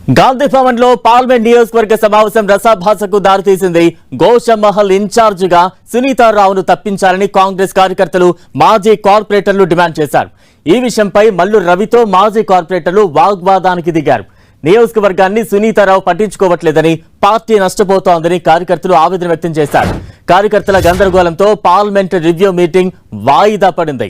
గాంధీ భవన్ లో పార్లమెంట్ నియోజకవర్గ సమావేశం రసాభాసకు దారితీసింది. గోషమహల్ ఇన్ఛార్జ్ గా సునీతారావును తప్పించాలని కాంగ్రెస్ కార్యకర్తలు మాజీ కార్పొరేటర్లు డిమాండ్ చేశారు. ఈ విషయంపై మల్లు రవితో మాజీ కార్పొరేటర్లు వాగ్వాదానికి దిగారు. నియోజకవర్గాన్ని సునీతారావు పట్టించుకోవట్లేదని, పార్టీ నష్టపోతోందని కార్యకర్తలు ఆవేదన వ్యక్తం చేశారు. కార్యకర్తల గందరగోళంతో పార్లమెంట్ రివ్యూ మీటింగ్ వాయిదా పడింది.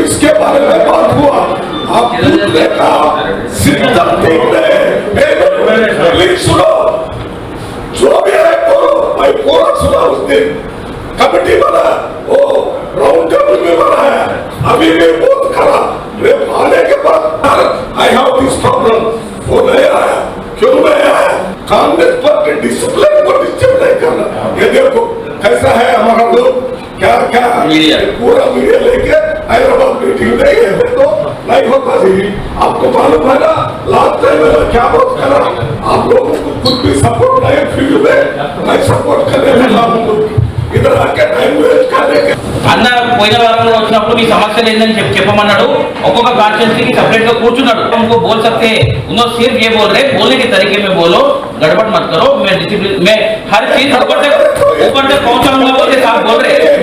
इसके बारे में बात हुआ, आप पूछने का सिस्टम ठीक नहीं, सुनो जो भी है बोलो, मैं पूरा सुना उस दिन कमेटी बना, वो राउंड टेबल में बना है, अभी भी बहुत खराब, वे आने के बाद आई हैव दिस प्रॉब्लम, वो नहीं आया, क्यों नहीं आया? कांग्रेस पार्टी डिसिप्लिन को डिस्टर्ब नहीं करना, ये देखो कैसा है हमारा लोग, क्या क्या पूरा मीडिया लेके हैदराबाद मीटिंग नहीं है तो नहीं होता जी। आपको मालूम है ना लास्ट टाइम में क्या बात करा, आप लोगों को कुछ भी सपोर्ट नहीं फील्ड में मैं सपोर्ट करने वाला हूँ, इधर आके टाइम वेस्ट करने के అన్న పోయిన వారంలో వచ్చినప్పుడు మీ సమస్య లేదని చెప్పమన్నాడు. ఒక్కొక్క కాన్స్టిట్యుయెన్సీకి సెపరేట్ గా కూర్చున్నాడు. हमको बोल सकते हैं, उन्होंने सिर्फ ये बोल रहे बोलने के तरीके में बोलो, गड़बड़ मत करो, मैं डिसिप्लिन में हर चीज ऊपर तक पहुंचाऊंगा बोल के साहब बोल रहे हैं.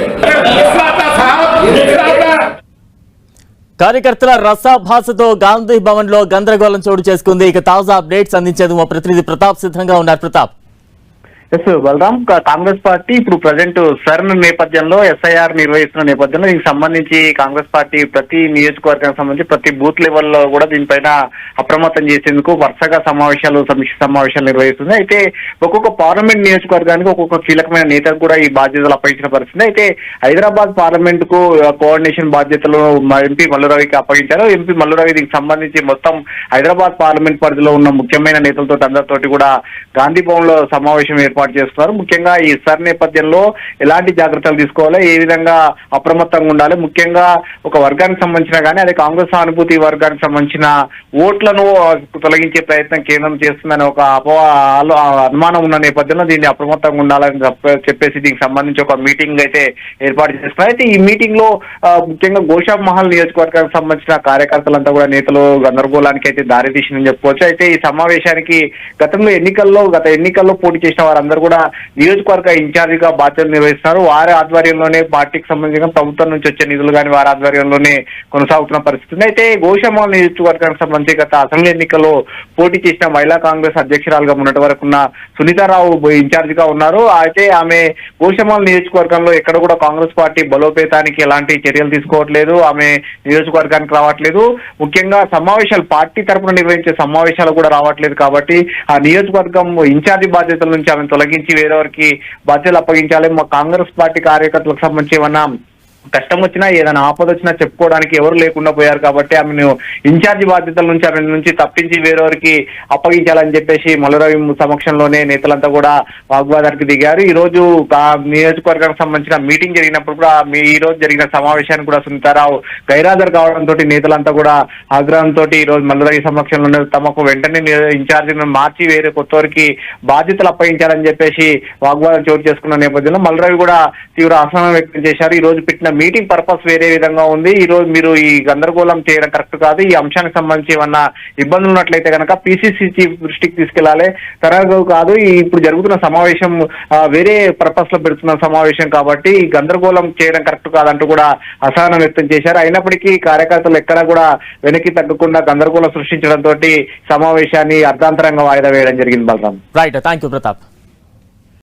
కార్యకర్తల రసాభాసతో గాంధీ భవన్ లో గందరగోళం చోటు చేసుకుంది. ఇక తాజా అప్డేట్స్ అందించేందుకు మా ప్రతినిధి ప్రతాప్ సిద్ధంగా ఉన్నారు. ప్రతాప్. ఎస్ బలరాం, కాంగ్రెస్ పార్టీ ఇప్పుడు ప్రజెంట్ సర్న్ నేపథ్యంలో ఎస్ఐఆర్ నిర్వహిస్తున్న నేపథ్యంలో దీనికి సంబంధించి కాంగ్రెస్ పార్టీ ప్రతి నియోజకవర్గానికి సంబంధించి ప్రతి బూత్ లెవెల్లో కూడా దీనిపైన అప్రమత్తం చేసేందుకు వరుసగా సమీక్ష సమావేశాలు నిర్వహిస్తుంది. అయితే ఒక్కొక్క పార్లమెంట్ నియోజకవర్గానికి ఒక్కొక్క కీలకమైన నేతకు కూడా ఈ బాధ్యతలు అప్పగించిన పరిస్థితి. అయితే హైదరాబాద్ పార్లమెంట్ కు కోఆర్డినేషన్ బాధ్యతలు ఎంపీ మల్లురవికి అప్పగించారు. ఎంపీ మల్లురవి దీనికి సంబంధించి మొత్తం హైదరాబాద్ పార్లమెంట్ పరిధిలో ఉన్న ముఖ్యమైన నేతలతో అందరితోటి కూడా గాంధీ భవన్ లో సమావేశం ఏర్పాటు చేస్తున్నారు. ముఖ్యంగా ఈ సర్ నేపథ్యంలో ఎలాంటి జాగ్రత్తలు తీసుకోవాలి, ఏ విధంగా అప్రమత్తంగా ఉండాలి, ముఖ్యంగా ఒక వర్గానికి సంబంధించిన కానీ అదే కాంగ్రెస్ సానుభూతి వర్గానికి సంబంధించిన ఓట్లను తొలగించే ప్రయత్నం కేంద్రం చేస్తుందని ఒక అనుమానం ఉన్న నేపథ్యంలో దీన్ని అప్రమత్తంగా ఉండాలని చెప్పేసి దీనికి సంబంధించి ఒక మీటింగ్ అయితే ఏర్పాటు చేస్తున్నారు. అయితే ఈ మీటింగ్ లో ముఖ్యంగా గోషమహల్ నియోజకవర్గానికి సంబంధించిన కార్యకర్తలంతా కూడా నేతలు గందరగోళానికి అయితే దారితీసిందని చెప్పుకోవచ్చు. అయితే ఈ సమావేశానికి గత ఎన్నికల్లో పోటీ చేసిన వారందరూ కూడా నియోజకవర్గ ఇన్ఛార్జిగా బాధ్యతలు నిర్వహిస్తున్నారు. వారి ఆధ్వర్యంలోనే పార్టీకి సంబంధించిన ప్రభుత్వం నుంచి వచ్చే నిధులు కానీ వారి ఆధ్వర్యంలోనే కొనసాగుతున్న పరిస్థితి. అయితే గోషమహల్ నియోజకవర్గానికి సంబంధించి గత అసెంబ్లీ ఎన్నికల్లో పోటీ చేసిన మహిళా కాంగ్రెస్ అధ్యక్షురాలుగా మొన్నటి వరకు ఉన్న సునీతారావు ఇన్ఛార్జిగా ఉన్నారు. అయితే ఆమె గోషమహల్ నియోజకవర్గంలో ఎక్కడ కూడా కాంగ్రెస్ పార్టీ బలోపేతానికి ఎలాంటి చర్యలు తీసుకోవట్లేదు, ఆమె నియోజకవర్గానికి రావట్లేదు. ముఖ్యంగా సమావేశాలు పార్టీ తరఫున నిర్వహించే సమావేశాలు కూడా రావట్లేదు. కాబట్టి ఆ నియోజకవర్గం ఇన్ఛార్జి బాధ్యతల నుంచి ఆమె తొలగించి వేరేవారికి బాధ్యతలు అప్పగించాలి. మా కాంగ్రెస్ పార్టీ కార్యకర్తలకు సంబంధించి ఏమన్నా కష్టం వచ్చినా ఏదైనా ఆపద వచ్చినా చెప్పుకోవడానికి ఎవరు లేకుండా పోయారు. కాబట్టి ఆమెను ఇన్ఛార్జి బాధ్యతల నుంచి ఆమె నుంచి తప్పించి వేరేవారికి అప్పగించాలని చెప్పేసి మల్లురవి సమక్షంలోనే నేతలంతా కూడా వాగ్వాదానికి దిగారు. ఈ రోజు నియోజకవర్గానికి సంబంధించిన మీటింగ్ జరిగినప్పుడు కూడా ఈ రోజు జరిగిన సమావేశానికి కూడా సునీతారావు గైరాజరు కావడంతో నేతలంతా కూడా ఆగ్రహంతో ఈ రోజు మల్లురవి సమక్షంలోనే తమకు వెంటనే ఇన్ఛార్జిని మార్చి వేరే కొత్తవారికి బాధ్యతలు అప్పగించాలని చెప్పేసి వాగ్వాదం చోటు చేసుకున్న నేపథ్యంలో మల్లురవి కూడా తీవ్ర అసహనం వ్యక్తం చేశారు. ఈ రోజు పెట్టిన మీటింగ్ పర్పస్ వేరే విధంగా ఉంది, ఈ రోజు మీరు ఈ గందరగోళం చేయడం కరెక్ట్ కాదు, ఈ అంశానికి సంబంధించి ఏమన్నా ఇబ్బందులు ఉన్నట్లయితే కనుక పిసిసి చీఫ్ దృష్టికి తీసుకెళ్లాలి, తరగతి కాదు ఇప్పుడు జరుగుతున్న సమావేశం వేరే పర్పస్ లో పెడుతున్న సమావేశం కాబట్టి ఈ గందరగోళం చేయడం కరెక్ట్ కాదంటూ కూడా అసహనం వ్యక్తం చేశారు. అయినప్పటికీ కార్యకర్తలు ఎక్కడా కూడా వెనక్కి తగ్గకుండా గందరగోళం సృష్టించడంతో సమావేశాన్ని అర్ధాంతరంగా వాయిదా వేయడం జరిగింది. Balaram. Right, thank you Pratap.